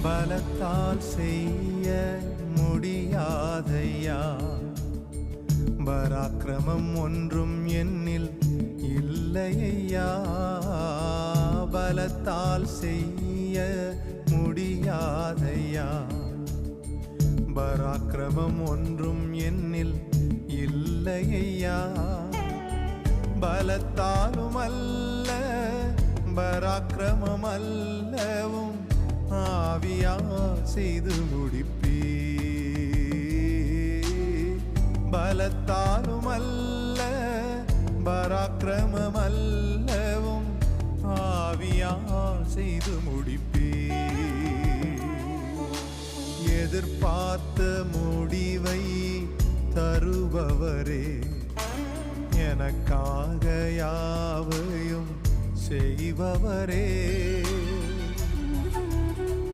பலத்தால் செய்ய முடியாதையா, பராக்கிரமம் ஒன்றும் என்னில் இல்லையா. பலத்தால் செய்ய முடியாதையா, பராக்கிரமம் ஒன்றும் என்னில் இல்லையா. பலத்தாலும் அல்ல பராக்கிரமம் அல்லவும் ஆவியா செய்து முடிப்பீ. பலத்தாலும் அல்ல பராக்கிரமம் அல்லவும் ஆவியா செய்து முடிப்பீ. எதிர்பார்த்த முடிவை தருபவரே, எனக்காக யாவையும் செய்பவரே.